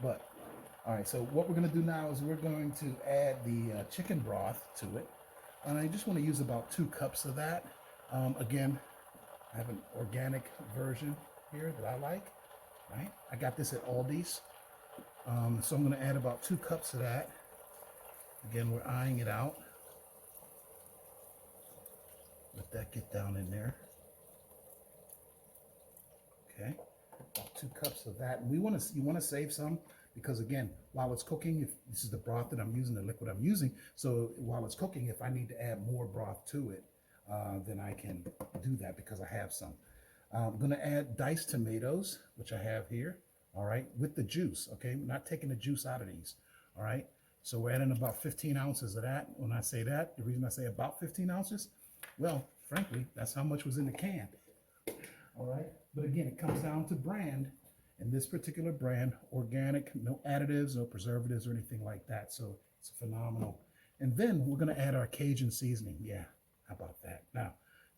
But all right, so what we're going to do now is we're going to add the chicken broth to it. And I just want to use about 2 cups of that. Again, I have an organic version here that I like, right? I got this at Aldi's. So I'm going to add about 2 cups of that. Again, we're eyeing it out. Let that get down in there. Okay, about 2 cups of that. And you want to save some because again, while it's cooking, if this is the broth that I'm using, the liquid I'm using, so while it's cooking, if I need to add more broth to it, then I can do that because I have some. I'm going to add diced tomatoes, which I have here. All right, with the juice. Okay, I'm not taking the juice out of these. All right, so we're adding about 15 ounces of that. When I say that, the reason I say about 15 ounces, well, frankly, that's how much was in the can. All right, but again, it comes down to brand. And this particular brand, organic, no additives, no preservatives or anything like that. So it's phenomenal. And then we're going to add our Cajun seasoning. Yeah, how about that? Now,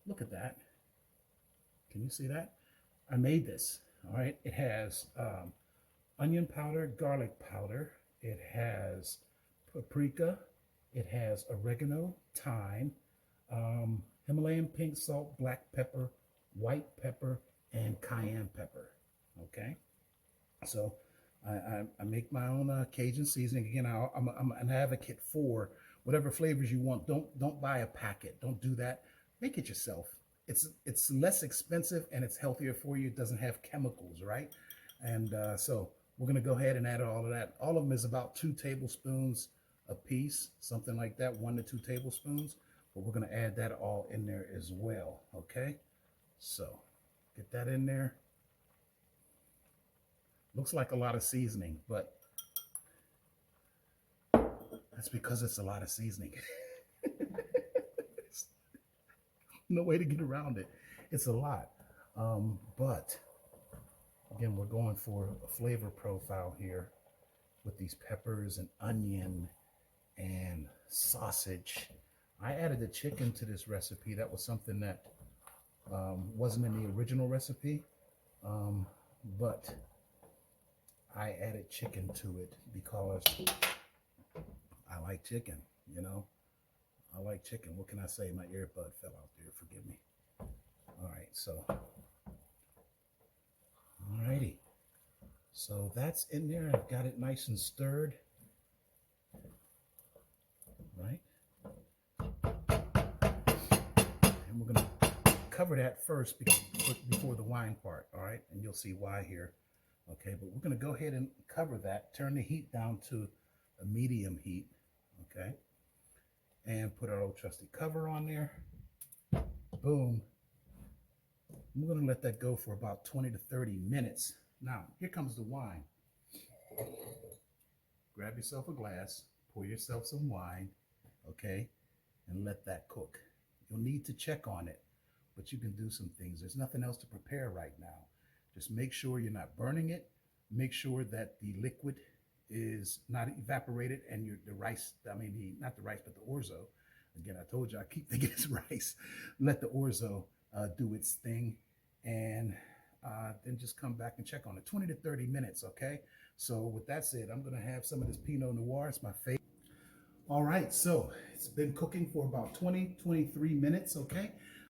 look at that. Can you see that? I made this. All right, it has onion powder, garlic powder. It has paprika. It has oregano, thyme, Himalayan pink salt, black pepper, white pepper, and cayenne pepper. Okay, so I make my own Cajun seasoning. Again, I'm an advocate for whatever flavors you want. Don't buy a packet. Don't do that. Make it yourself. It's less expensive and it's healthier for you. It doesn't have chemicals, right? And so we're gonna go ahead and add all of that. All of them is about 2 tablespoons a piece, something like that, 1 to 2 tablespoons. But we're gonna add that all in there as well. Okay, so get that in there. Looks like a lot of seasoning, but that's because it's a lot of seasoning. No way to get around it. It's a lot. But again, we're going for a flavor profile here with these peppers and onion and sausage. I added the chicken to this recipe. That was something that wasn't in the original recipe, but I added chicken to it because I like chicken, you know. I like chicken. What can I say? My earbud fell out there. Forgive me. All right, so, all righty. So that's in there. I've got it nice and stirred, right? And we're going to cover that first before the wine part, all right? And you'll see why here. Okay, but we're going to go ahead and cover that. Turn the heat down to a medium heat, okay? And put our old trusty cover on there. Boom. I'm going to let that go for about 20 to 30 minutes. Now, here comes the wine. Grab yourself a glass, pour yourself some wine, okay, and let that cook. You'll need to check on it, but you can do some things. There's nothing else to prepare right now. Just make sure you're not burning it. Make sure that the liquid is not evaporated and the rice, not the rice, but the orzo. Again, I told you, I keep thinking it's rice. Let the orzo do its thing and then just come back and check on it. 20 to 30 minutes, okay? So with that said, I'm gonna have some of this Pinot Noir. It's my favorite. All right, so it's been cooking for about 20, 23 minutes, okay?